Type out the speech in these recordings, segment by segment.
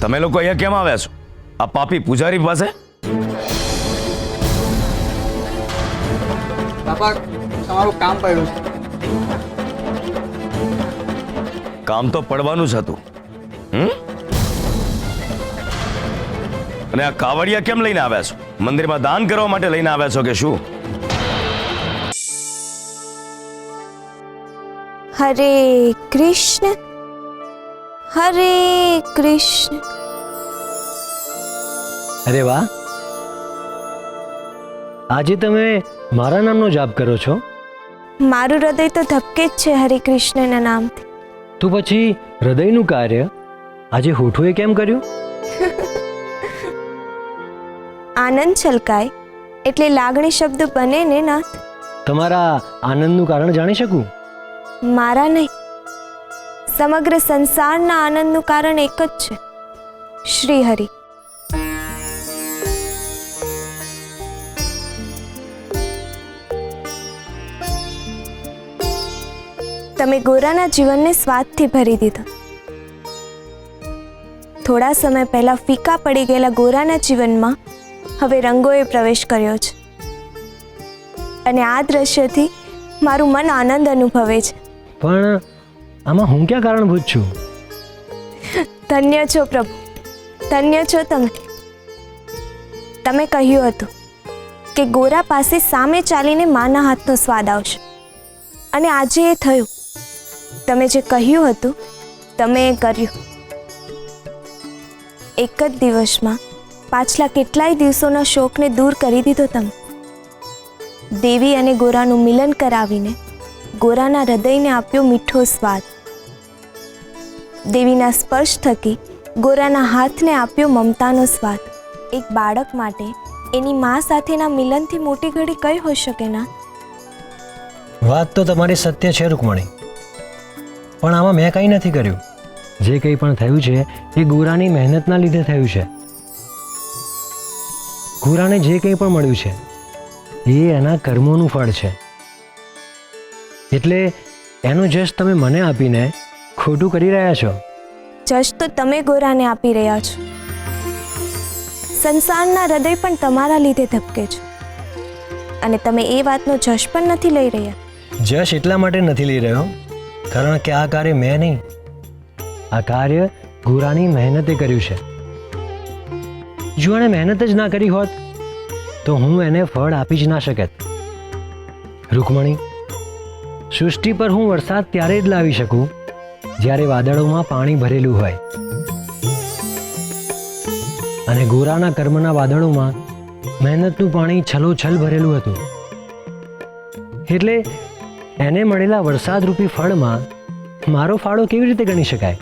તમે લોકો અહીંયા કેમ આવ્યા છો? આ પાપી પૂજારી પાસે? બાપા તમારું કામ પડ્યું છે. કામ તો પડવાનું જ હતું. અને આ કાવડિયા કેમ લઈને આવ્યા છો? મંદિરમાં દાન કરવા માટે લઈને આવ્યા છો કે શું? હરે કૃષ્ણ હરે કૃષ્ણ. અરે વાહ, આજે તમે મારા નામનો જાપ કરો છો? મારું હૃદય તો ધબકે જ છે હરે કૃષ્ણના નામથી. તો પછી હૃદયનું કાર્ય આજે હોઠુએ કેમ કર્યું? આનંદ છલકાય એટલે લાગણી શબ્દ બને ને નાથ. તમારા આનંદનું કારણ જાણી શકું? મારા નહીં, સમગ્ર સંસારના આનંદનું કારણ એક જ છે, શ્રી હરિ. તમે ગોરાના જીવનને સ્વાદથી ભરી દીધો. થોડા સમય પહેલા ફીકા પડી ગયેલા ગોરાના જીવનમાં હવે રંગોએ પ્રવેશ કર્યો છે અને આ દ્રશ્યથી મારું મન આનંદ અનુભવે છે. પણ આમાં હું ક્યાં કારણભૂત છું? ધન્ય છો પ્રભુ, ધન્ય છો તમે. તમે કહ્યું હતું કે ગોરા પાસે સામે ચાલીને માના હાથનો સ્વાદ આવશે અને આજે એ થયું. તમે જે કહ્યું હતું તમે એ કર્યું. એક જ દિવસમાં પાછલા કેટલાય દિવસોના શોકને દૂર કરી દીધો તમે. દેવી અને ગોરાનું મિલન કરાવીને ગોરાના હૃદયને આપ્યો મીઠો સ્વાદ. દેવીના સ્પર્શ થકી ગોરાના હાથને આપ્યો મમતાનો સ્વાદ. એક બાળક માટે એની મા સાથેના મિલનથી મોટી ઘડી કઈ હોઈ શકે ના? વાત તો તમારી સત્ય છે રૂકમણી, પણ આમાં મેં કંઈ નથી કર્યું. જે કંઈ પણ થયું છે એ ગોરાની મહેનતના લીધે થયું છે. ગોરાને જે કંઈ પણ મળ્યું છે એ એના કર્મોનું ફળ છે. એટલે એનું જશ તમે મને આપીને ખોટું કરી રહ્યા છો. જશ તો તમે ગોરાને આપી રહ્યા છો. સંસારના હૃદય પણ તમારા લીધે ધબકે છે અને તમે એ વાતનો જશ પણ નથી લઈ રહ્યા. જશ એટલા માટે નથી લઈ રહ્યો કારણ કે આ કાર્ય મેં નહીં, આ કાર્ય ગોરાની મહેનતે કર્યું છે. જો એણે મહેનત જ ના કરી હોત તો હું એને ફળ આપી જ ના શકત. રૂકમણી, સૃષ્ટિ પર હું વરસાદ ત્યારે જ લાવી શકું જ્યારે વાદળોમાં પાણી ભરેલું હોય, અને ગોરાના કર્મના વાદળોમાં મહેનતનું પાણી છલોછલ ભરેલું હતું. એટલે એને મળેલા વરસાદરૂપી ફળમાં મારો ફાળો કેવી રીતે ગણી શકાય?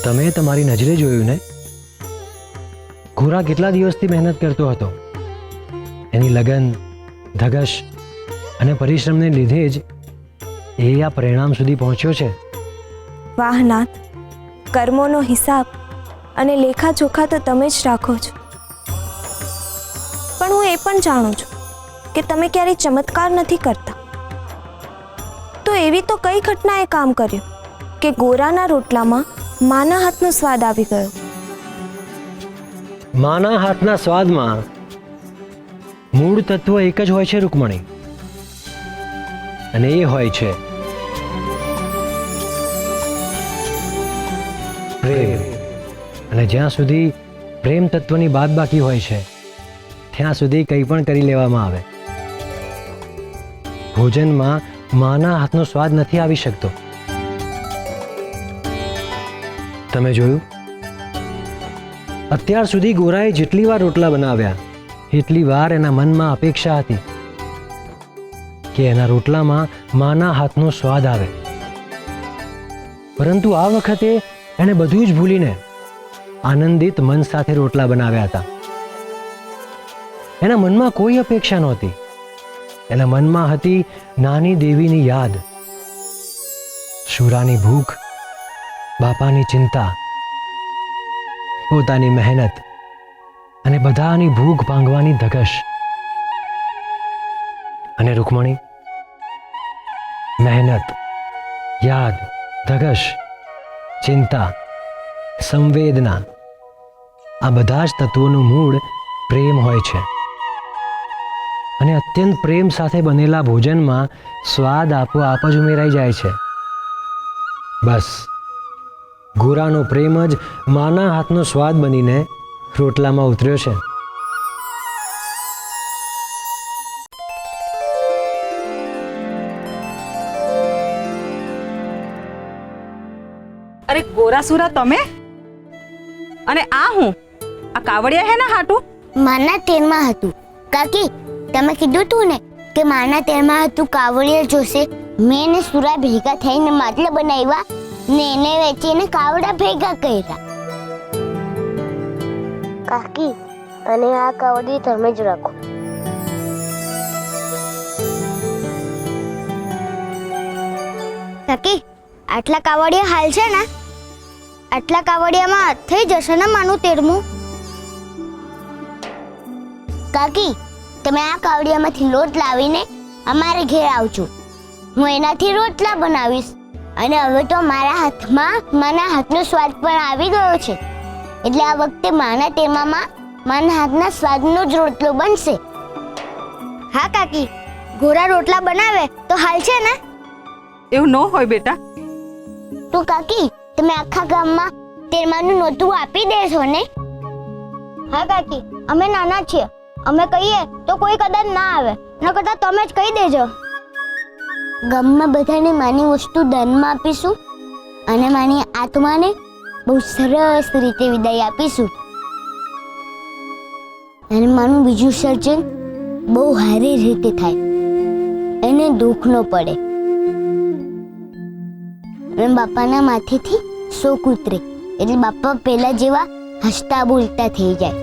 તમે તમારી નજરે જોયું ને, ગોરા કેટલા દિવસથી મહેનત કરતો હતો. એની લગન, ધગશ અને પરિશ્રમને લીધે જ એ આ પરિણામ સુધી પહોંચ્યો છે. વાહ નાથ, કર્મોનો હિસાબ અને લેખાજોખા તો તમે જ રાખો છો. પણ હું એ પણ જાણું છું કે તમે ક્યારેય ચમત્કાર નથી કરતા. તો એવી તો કઈ ઘટનાએ કામ કર્યું કે ગોરાના રોટલામાં માના હાથનો સ્વાદ આવી ગયો? માના હાથના સ્વાદમાં મૂળ તત્વ એક જ હોય છે રૂકમણી, અને એ હોય છે પ્રેમ. અને જ્યાં સુધી પ્રેમ તત્વની બાદ બાકી હોય છે ત્યાં સુધી કંઈ પણ કરી લેવામાં આવે. ભોજનમાં માના હાથનો સ્વાદ નથી આવી શકતો. તમે જોયું, અત્યાર સુધી ગોરાએ જેટલી વાર રોટલા બનાવ્યા એટલી વાર એના મનમાં અપેક્ષા હતી કે એના રોટલામાં માના હાથનો સ્વાદ આવે. પરંતુ આ વખતે એણે બધું જ ભૂલીને આનંદિત મન સાથે રોટલા બનાવ્યા હતા. એના મનમાં કોઈ અપેક્ષા નહોતી. એના મનમાં હતી નાની દેવીની યાદ, શુરાની ભૂખ, બાપાની ચિંતા, પોતાની મહેનત અને બધાની ભૂખ ભાંગવાની ધગશ. અને રૂકમણી, મહેનત, યાદ, ધગશ, ચિંતા સંવેદના, આ બધા જ તત્વોનું મૂળ પ્રેમ હોય છે. અને અત્યંત પ્રેમ સાથે બનેલા ભોજનમાં સ્વાદ આપોઆપ જ ઉમેરાઈ જાય છે. બસ ગોરાનો પ્રેમ જ માના હાથનો સ્વાદ બનીને રોટલામાં ઉતર્યો છે. અરે ગોરાસુરા તમે? અને આ હું આ કાવડિયા હે ના હાટું? માના તેરમાં હતું. કાકી, તમે કીધું તું ને કે માના તેરમાં હતું કાવડિયા જોશે. મેં ને સુરા ભેગા થઈને માટલા બનાવ્યા ને એને વેચીને કાવડા ભેગા કર્યા. કાકી, અને આ કાવડી તમે જ રાખો. કાકી, આટલા કાવડિયા હાલ છે ને? આટલા કાવડિયામાં થઈ જશે ને માનું તેરમું? કાકી, તમે આ કાવડિયામાંથી લોટ લાવીને અમારે ઘેર આવજો. હું એનાથી રોટલા બનાવીશ. અને હવે તો મારા હાથમાં માના હાથનો સ્વાદ પણ આવી ગયો છે. એટલે આ વખતે માના તેરમામાં માના હાથના સ્વાદનો જ રોટલો બનશે. હા કાકી, ગોરા રોટલા બનાવે તો હાલ છે ને? એવું ન હોય બેટા. તો કાકી, તમે આખા ગામમાં તેરમાનું નોતું આપી દેશો ને? હા કાકી, અમે નાના છીએ. અમે કહીએ તો કોઈ કદાચ ના આવે. ન કરતા તમે જ કહી દેજો. ગામમાં બધાને માની વસ્તુ દાનમાં આપીશું અને માની આત્માને બહુ સરસ રીતે વિદાય આપીશું. અને માનું બીજું સર્જન બહુ સારી રીતે થાય, એને દુઃખ ન પડે. અને બાપાના માથેથી શોક ઉતરે એટલે બાપા પહેલા જેવા હસતા બોલતા થઈ જાય.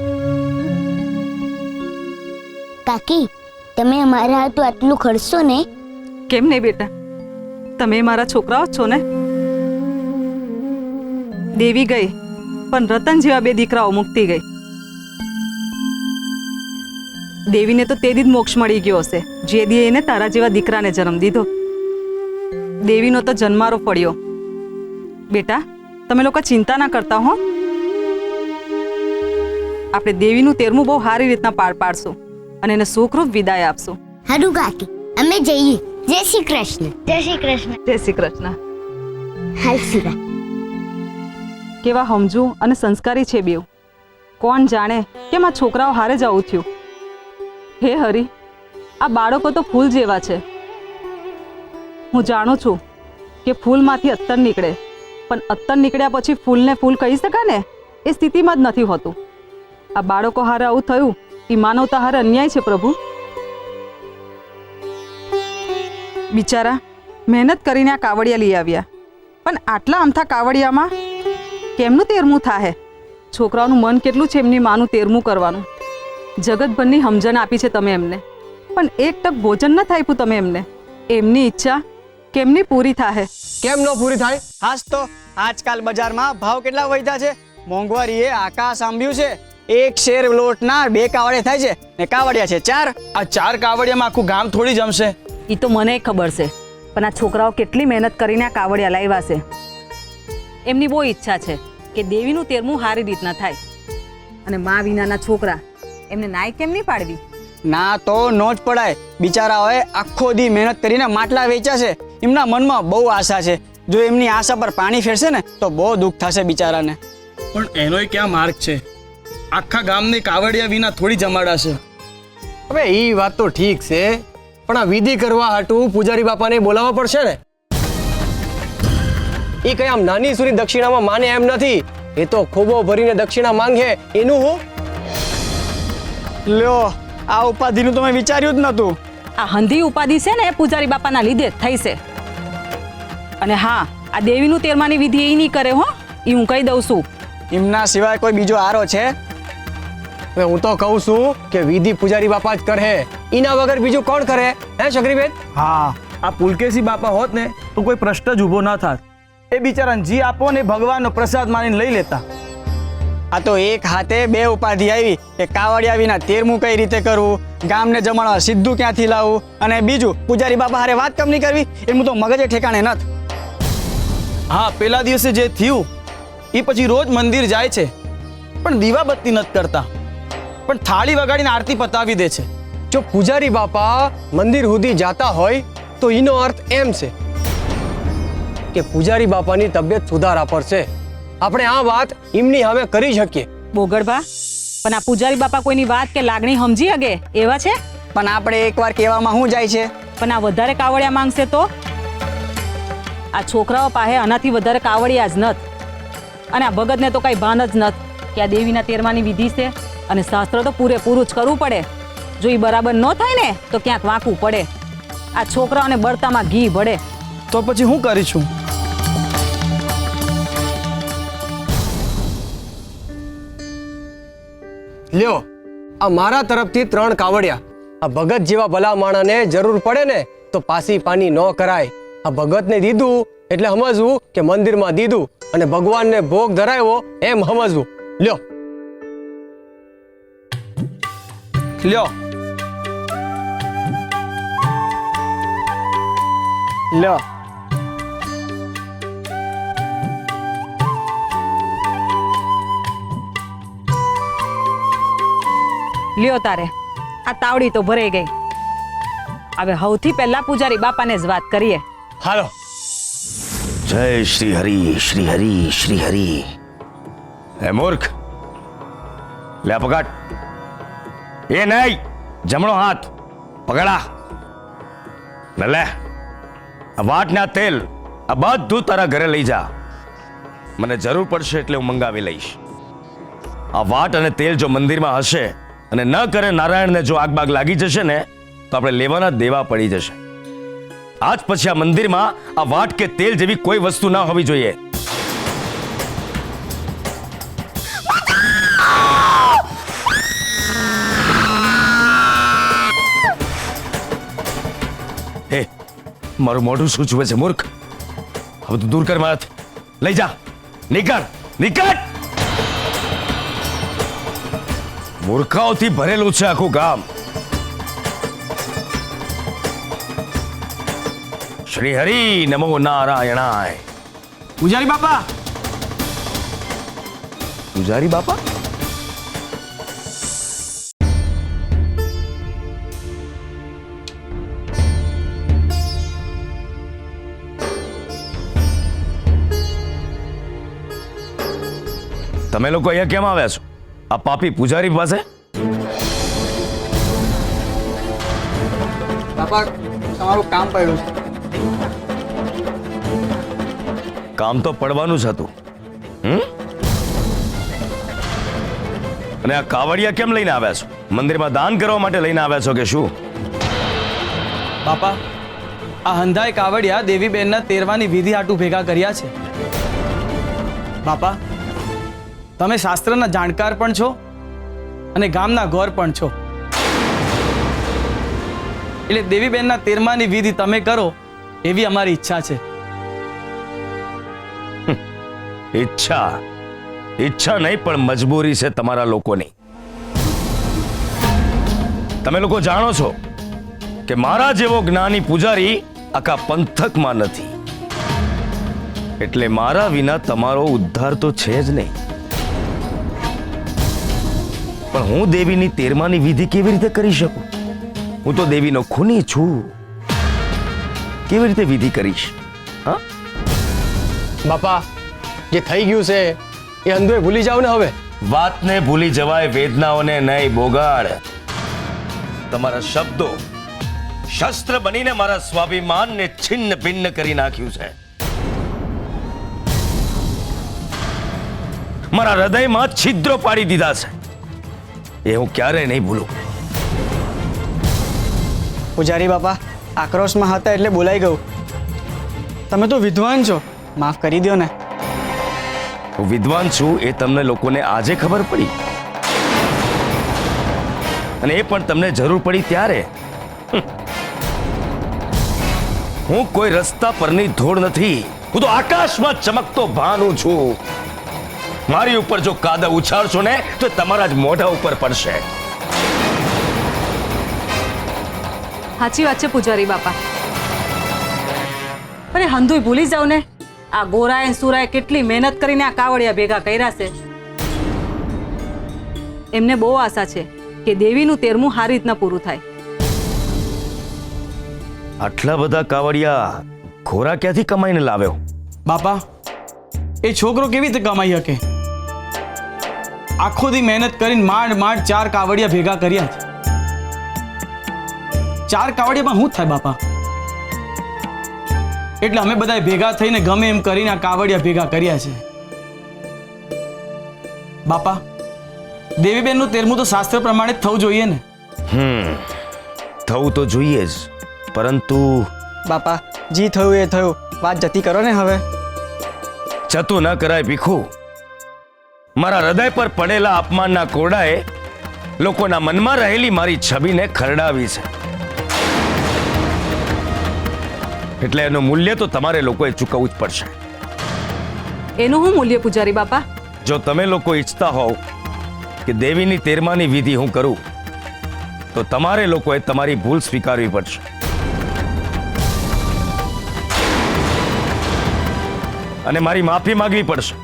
કાકી, તમે અમારા હાથું આટલું ખર્ચો ને? કેમ નહીં બેટા, તમે મારા છોકરાઓ જ છો ને. દેવી ગઈ પણ રતન જેવા બે દીકરાઓ મુક્તિ ગઈ. દેવીને તો તે દી જ મોક્ષ મળી ગયો હશે જે દી એને તારા જેવા દીકરાને જન્મ દીધો. દેવીનો તો જન્મારો પડ્યો. બેટા, તમે લોકો ચિંતા ના કરતા હો. આપણે દેવીનું તેરમું બહુ સારી રીતના પાર પાડશું અને એને સુખરૂપ વિદાય આપશું. હારું કાકી, અમે જઈએ. જય શ્રી કૃષ્ણ. જય શ્રી કૃષ્ણ. જય શ્રી કૃષ્ણ. હાલ સુરા. કેવા સમજુ અને સંસ્કારી છે બેવ. કોણ જાણે કેમ આ છોકરાઓ હારે જ આવું થયું. હે હરી, આ બાળકો તો ફૂલ જેવા છે. હું જાણું છું કે ફૂલમાંથી અત્તર નીકળે, પણ અત્તર નીકળ્યા પછી ફૂલને ફૂલ કહી શકાય ને એ સ્થિતિમાં જ નથી હોતું. આ બાળકો હારે આવું થયું એ માનવતા હારે અન્યાય છે પ્રભુ. બિચારા મહેનત કરીને આ કાવડિયા લઈ આવ્યા, પણ આટલા અમથા કાવડિયામાં કેમનું તેરમું થાહે? છોકરાઓનું મન કેટલું છે એમની માનું તેરમું કરવાનું. જગતભરની સમજણ આપી છે તમે એમને, પણ એક ટક ભોજન ન આપ્યું તમે એમને. એમની ઈચ્છા કેમની પૂરી થાહે? કેમ ન પૂરી થાય? હાસ તો આજકાલ બજારમાં ભાવ કેટલા વધ્યા છે. મોંઘવારીએ આકાશ આંબ્યું છે. એક શેર લોટના 2 કાવડિયા થાય છે ને કાવડિયા છે 4. આ 4 કાવડિયામાં આખું ગામ થોડી જમશે. એ તો મને ખબર છે, પણ આ છોકરાઓ કેટલી મહેનત કરીને આ કાવડિયા લાવ્યા છે. એમની બહુ ઈચ્છા છે કે દેવીનું તેરમું સારી રીતના થાય. અને મા વિનાના છોકરા એમને નાય કેમ નહીં પાડવી? ના તો નો જ પડાય. બિચારાઓએ આખો દી મહેનત કરીને માટલા વેચ્યા છે. એમના મનમાં બહુ આશા છે. જો એમની આશા પર પાણી ફેરશે ને તો બહુ દુઃખ થશે બિચારાને. પણ એનોય ક્યાં માર્ગ છે? આખા ગામને કાવડિયા વિના થોડી જમાડાશે. હવે એ વાત તો ઠીક છે, પણ આ વિધિ કરવા હાટું પૂજારી બાપાને બોલાવવા પડશે ને. એ કઈ આમ નાની સુરી દક્ષિણામાં માને એમ નથી. એ તો ખોબો ભરીને દક્ષિણા માંગે. એનું હું લ્યો, આ ઉપાધિનું તો મેં વિચાર્યું જ નહોતું. આ હંધી ઉપાધિ છે ને એ પૂજારી બાપાના લીધે જ થઈ છે. અને હા, આ દેવીનું તેરમાની વિધિ એ નહીં કરે હો, એ હું કહી દઉં છું. એમના સિવાય કોઈ બીજો આરો છે? હવે હું તો કહું છું કે વિધિ પૂજારી બાપા જ કરે. એના વગર બીજું કોણ કરે? હે શકરીબેન? હા, આ પુલકેશી બાપા હોત ને તો કોઈ પ્રશ્ન જ ઊભો ન થાત. એ બિચારાને જી આપો ને ભગવાનનો પ્રસાદ માનીને લઈ લેતા. આ તો એક હાથે 2 ઉપાધિ આવી કે કાવડિયા વિના તેરમું કઈ રીતે કરવું, ગામને જમાડવા સીધું ક્યાંથી લાવવું, અને બીજું પૂજારી બાપા હારે વાત કેમ નહીં કરવી, એનું તો મગજે ઠેકાણે નથી. હા, પેલા દિવસે જે થયું એ પછી રોજ મંદિર જાય છે પણ દીવાબત્તી નથી કરતા, પણ થાળી વગાડીને આરતી પતાવી દે છે. જો પૂજારી બાપા મંદિર સુધી જાતા હોય તો એનો અર્થ એમ છે કે પૂજારી બાપાની તબિયત સુધારા પર છે. આપણે આ વાત એમની સામે કરી શકીએ. બોગડભા, પણ આ પૂજારી બાપા કોઈની વાત કે લાગણી સમજી હગે એવા છે? પણ આપણે એકવાર કહેવામાં શું જાય છે? પણ આ વધારે કાવડિયા માંગશે તો? આ છોકરાઓ પાસે આનાથી વધારે કાવડિયા જ નથ. અને આ ભગતને તો કઈ ભાન જ નથ કે આ દેવીના તેરમાની વિધિ છે અને શાસ્ત્ર તો પૂરેપૂરું જ કરવું પડે. જો એ બરાબર ન થાય ને તો ક્યાંક વાંકવું પડે. આ છોકરાઓને બળતામાં ઘી ભળે. તો પછી હું કરીશું? લ્યો, આ મારા તરફથી 3 કાવડિયા. આ ભગત જેવા ભલા માણસને જરૂર પડે ને તો પાસી પાની ન કરાય. આ ભગતને દીધું એટલે સમજવું કે મંદિરમાં દીધું અને ભગવાનને ભોગ ધરાવ્યો એમ સમજવું. લ્યો. લ્યો. લ્યો. લ્યો તારે, આ તાવડી તો ભરાઈ ગઈ. હવે સૌથી પહેલા પૂજારી બાપાને જ વાત કરીએ. હાલો. જય શ્રી હરિ શ્રી હરિ શ્રી હરિ. હે મૂર્ખ, લે પકડ. એ નહીં, જમણો હાથ પકડા. ને લે આ વાટ ને આ તેલ, આ બધું તારા ઘરે લઈ જા. મને જરૂર પડશે એટલે હું મંગાવી લઈશ. આ વાટ અને તેલ જો મંદિરમાં હશે અને ન કરે નારાયણને જો આગબાગ લાગી જશે ને તો આપણે લેવાના દેવા પડી જશે. આજ પછી આ મંદિરમાં આ વાટ કે તેલ જેવી કોઈ વસ્તુ ના હોવી જોઈએ. હે, મારું મોઢું શું જુએ છે મૂર્ખ? હવે તું દૂર કર મારાથી. લઈ જા, નીકળ નીકળ. મૂર્ખાઓથી ભરેલું છે આખું ગામ. શ્રી હરિ નમો નારાયણાય. પૂજારી બાપા, પૂજારી બાપા, તમે લોકો અહીંયા કેમ આવ્યા છો? આ પાપી પૂજારી પાસે? બાપા, તમારું કામ પડ્યું છે. કામ તો પડવાનું જ હતું. અને આ કાવડિયા કેમ લઈને આવ્યા છો? મંદિરમાં દાન કરવા માટે લઈને આવ્યા છો કે શું? બાપા, આ હંધાય કાવડિયા દેવીબેનના તેરવાની વિધિ હાટુ ભેગા કર્યા છે. બાપા, તમે શાસ્ત્રના જાણકાર પણ છો અને ગામના ગોર પણ છો, એટલે દેવીબેનના તેરમાની વિધિ તમે કરો એવી અમારી ઈચ્છા છે. ઈચ્છા નહીં પણ મજબૂરી છે તમારા લોકોની. તમે લોકો જાણો છો કે મારા જેવો જ્ઞાની પૂજારી આખા પંથકમાં નથી, એટલે મારા વિના તમારો ઉદ્ધાર તો છે જ નહીં. પણ હું દેવીની તેરમાની વિધિ કેવી રીતે કરી શકું? હું તો દેવીનો ખૂની છું. કેવી રીતે વિધિ કરીશ? હા, બાપા, જે થઈ ગયું છે એ અંધોએ ભૂલી જાવ ને હવે. વાતને ભૂલી જવાય, વેદનાઓને નહીં. બોગાડ, તમારા શબ્દો શસ્ત્ર બનીને મારા સ્વાભિમાનને છિન્ન ભિન્ન કરી નાખ્યું છે. મારા હૃદયમાં છિદ્રો પાડી દીધા છે. એ હું ક્યારેય નહીં ભૂલું. પૂજારી બાપા, આક્રોશમાં હતા એટલે બોલાઈ ગયું. તમે તો વિદ્વાન છો, માફ કરી દો ને. હું વિદ્વાન છું એ તમને લોકોને આજે ખબર પડી, અને એ પણ તમને જરૂર પડી ત્યારે. હું કોઈ રસ્તા પરની ધૂળ નથી, હું તો આકાશમાં ચમકતો ભાનું છું. મારી ઉપર જો કાદવ ઉછાળશો ને તો તમારા જ મોઢા ઉપર પડશે. સાચી વાત છે પૂજારી બાપા. અરે હંધુય ભૂલી જાવ ને આ ગોરાએ સુરાએ કેટલી મહેનત કરીને આ કાવડિયા ભેગા કર્યા છે. એમને બહુ આશા છે કે દેવીનું 13મું સારી રીતના પૂરું થાય. આટલા બધા કાવડિયા ઘોરા ક્યાંથી કમાઈને લાવ્યો? બાપા એ છોકરો કેવી રીતે કમાઈ શકે? આખો દી મહેનત કરીને માંડ 4 કાવડિયા ભેગા કર્યા છે. 4 કાવડિયામાં શું થાય બાપા? એટલે અમે બધા ભેગા થઈને ગમે એમ કરીને આ કાવડિયા ભેગા કર્યા છે. બાપા દેવીબેનનું 13મું તો શાસ્ત્ર પ્રમાણે જ થવું જોઈએ ને? થવું તો જોઈએ જ, પરંતુ બાપા જી થયું એ થયું, વાત જતી કરો ને હવે. જતું ન કરાય ભીખુ. મારા હૃદય પર પડેલા અપમાનના કોરડાએ લોકોના મનમાં રહેલી મારી છબીને ખરડાવી છે. એટલે એનું મૂલ્ય તો તમારે લોકોએ ચૂકવવું જ પડશે. એનું શું મૂલ્ય પૂજારી બાપા? જો તમે લોકો ઈચ્છતા હોવ કે દેવીની 13માની વિધિ હું કરું, તો તમારે લોકોએ તમારી ભૂલ સ્વીકારવી પડશે. અને મારી માફી માંગવી પડશે,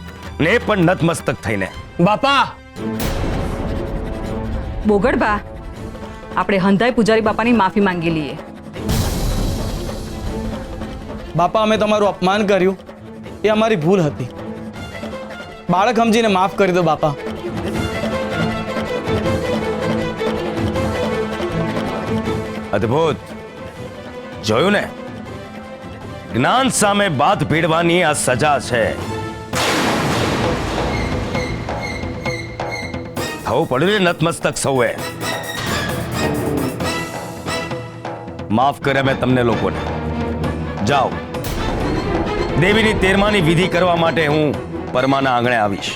ને એ પણ નતમસ્તક થઈને. બાપા બોગડબા, આપણે હંધાઈ પૂજારી બાપાની માફી માંગી લઈએ. બાપા અમે તમારું અપમાન કર્યું એ અમારી ભૂલ હતી. બાળક સમજીને માફ કરી દો બાપા. અદ્ભુત. જોયું ને, જ્ઞાન સામે બાથ ભીડવાની આ સજા છે. થવું પડ્યું ને નતમસ્તક સૌએ. માફ કર્યા મેં તમને લોકોને. જાઓ, દેવીની 13માની વિધિ કરવા માટે હું પરમાના આંગણે આવીશ.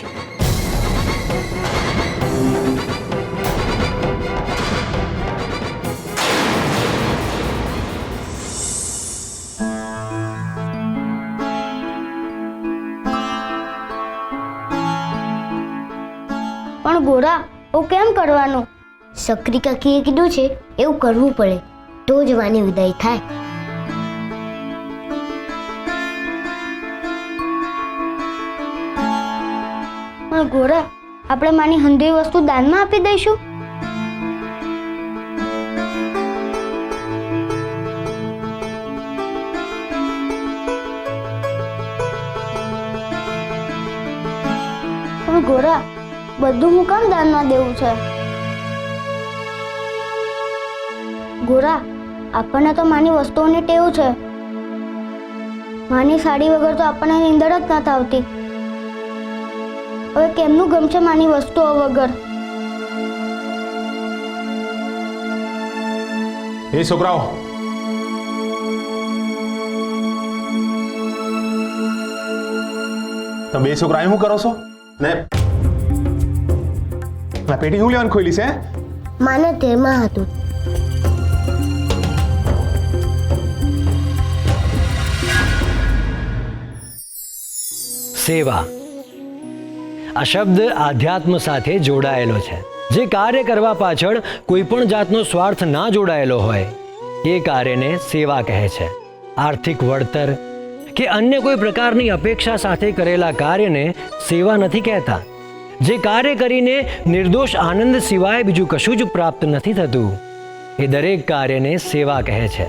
પણ ગોરા એવું કેમ કરવાનું? સક્રી કાકીએ કીધું છે એવું કરવું પડે, તો જ વાની વિદાય થાય. પણ ગોરા આપણે માની હંધી વસ્તુ દાનમાં આપી દઈશું. પણ ગોરા બધું હું કામ દાનમાં દેવું છે? ગોરા આપણને તો માની વસ્તુઓની ટેવ છે. માની સાડી વગર તો આપણને નીંદર જ નથી આવતી. હવે કેમનું ગમશે માની વસ્તુઓ વગર? એ છોકરાઓ, તમે બે છોકરા અહીં શું કરો છો ને? પેટી હું લેવાનું ખોલી છે? માને 13માં હતું. સેવા આ શબ્દ આધ્યાત્મ સાથે જોડાયેલો છે. જે કાર્ય કરવા પાછળ કોઈ પણ જાતનો સ્વાર્થ ના જોડાયેલો હોય એ કાર્યને સેવા કહે છે. આર્થિક વળતર કે અન્ય કોઈ પ્રકારની અપેક્ષા સાથે કરેલા કાર્યને સેવા નથી કહેતા. જે કાર્ય કરીને નિર્દોષ આનંદ સિવાય બીજું કશું જ પ્રાપ્ત નથી થતું, એ દરેક કાર્યને સેવા કહે છે.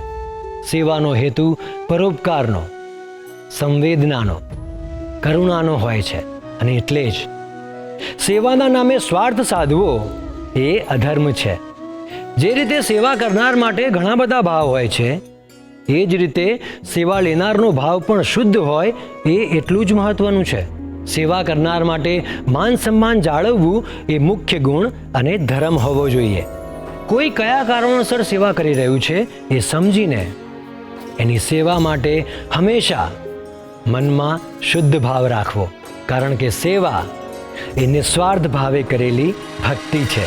સેવાનો હેતુ પરોપકારનો, સંવેદનાનો, કરુણાનો હોય છે. અને એટલે જ સેવાના નામે સ્વાર્થ સાધવો એ અધર્મ છે. જે રીતે સેવા કરનાર માટે ઘણા બધા ભાવ હોય છે, એ જ રીતે સેવા લેનારનો ભાવ પણ શુદ્ધ હોય એ એટલું જ મહત્વનું છે. સેવા કરનાર માટે માન સન્માન જાળવવું એ મુખ્ય ગુણ અને ધર્મ હોવો જોઈએ. કોઈ કયા કારણોસર સેવા કરી રહ્યું છે એ સમજીને એની સેવા માટે હંમેશા મનમાં શુદ્ધ ભાવ રાખવો, કારણ કે સેવા એ નિસ્વાર્થ ભાવે કરેલી ભક્તિ છે.